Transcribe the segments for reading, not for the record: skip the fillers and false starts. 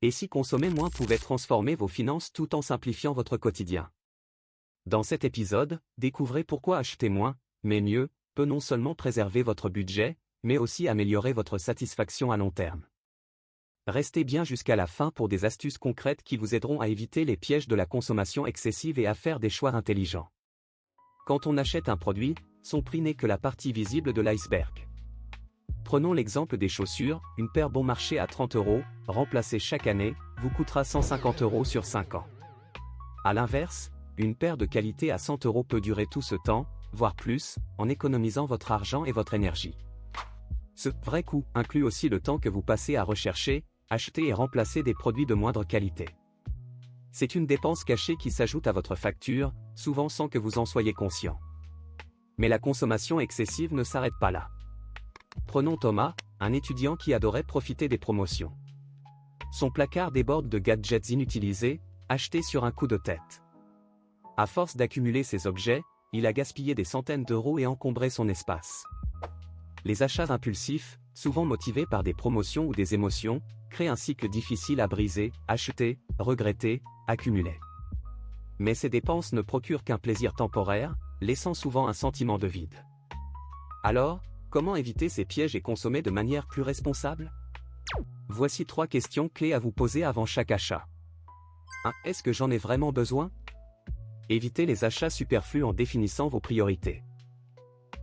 Et si consommer moins pouvait transformer vos finances tout en simplifiant votre quotidien? Dans cet épisode, découvrez pourquoi acheter moins, mais mieux, peut non seulement préserver votre budget, mais aussi améliorer votre satisfaction à long terme. Restez bien jusqu'à la fin pour des astuces concrètes qui vous aideront à éviter les pièges de la consommation excessive et à faire des choix intelligents. Quand on achète un produit, son prix n'est que la partie visible de l'iceberg. Prenons l'exemple des chaussures, une paire bon marché à 30 €, remplacée chaque année, vous coûtera 150 € sur 5 ans. A l'inverse, une paire de qualité à 100 € peut durer tout ce temps, voire plus, en économisant votre argent et votre énergie. Ce vrai coût inclut aussi le temps que vous passez à rechercher, acheter et remplacer des produits de moindre qualité. C'est une dépense cachée qui s'ajoute à votre facture, souvent sans que vous en soyez conscient. Mais la consommation excessive ne s'arrête pas là. Prenons Thomas, un étudiant qui adorait profiter des promotions. Son placard déborde de gadgets inutilisés, achetés sur un coup de tête. À force d'accumuler ces objets, il a gaspillé des centaines d'euros et encombré son espace. Les achats impulsifs, souvent motivés par des promotions ou des émotions, créent un cycle difficile à briser: acheter, regretter, accumuler. Mais ces dépenses ne procurent qu'un plaisir temporaire, laissant souvent un sentiment de vide. Alors, comment éviter ces pièges et consommer de manière plus responsable? Voici 3 questions clés à vous poser avant chaque achat. 1. Est-ce que j'en ai vraiment besoin? Évitez les achats superflus en définissant vos priorités.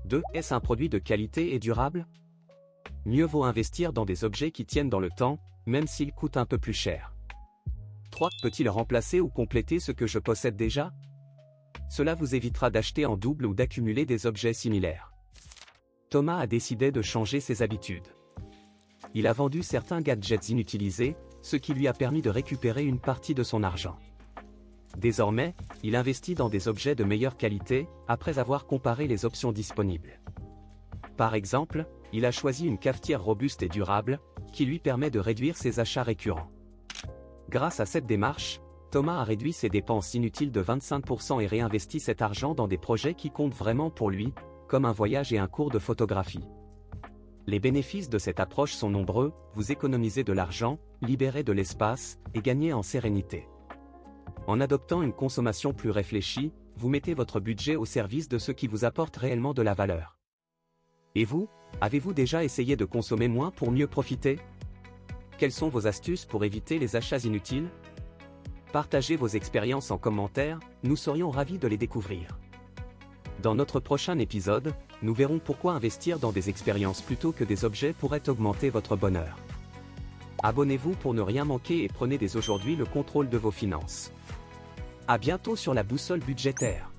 2. Est-ce un produit de qualité et durable? Mieux vaut investir dans des objets qui tiennent dans le temps, même s'ils coûtent un peu plus cher. 3. Peut-il remplacer ou compléter ce que je possède déjà? Cela vous évitera d'acheter en double ou d'accumuler des objets similaires. Thomas a décidé de changer ses habitudes. Il a vendu certains gadgets inutilisés, ce qui lui a permis de récupérer une partie de son argent. Désormais, il investit dans des objets de meilleure qualité, après avoir comparé les options disponibles. Par exemple, il a choisi une cafetière robuste et durable, qui lui permet de réduire ses achats récurrents. Grâce à cette démarche, Thomas a réduit ses dépenses inutiles de 25% et réinvesti cet argent dans des projets qui comptent vraiment pour lui, comme un voyage et un cours de photographie. Les bénéfices de cette approche sont nombreux: vous économisez de l'argent, libérez de l'espace, et gagnez en sérénité. En adoptant une consommation plus réfléchie, vous mettez votre budget au service de ce qui vous apporte réellement de la valeur. Et vous, avez-vous déjà essayé de consommer moins pour mieux profiter? Quelles sont vos astuces pour éviter les achats inutiles? Partagez vos expériences en commentaire, nous serions ravis de les découvrir. Dans notre prochain épisode, nous verrons pourquoi investir dans des expériences plutôt que des objets pourrait augmenter votre bonheur. Abonnez-vous pour ne rien manquer et prenez dès aujourd'hui le contrôle de vos finances. À bientôt sur la boussole budgétaire.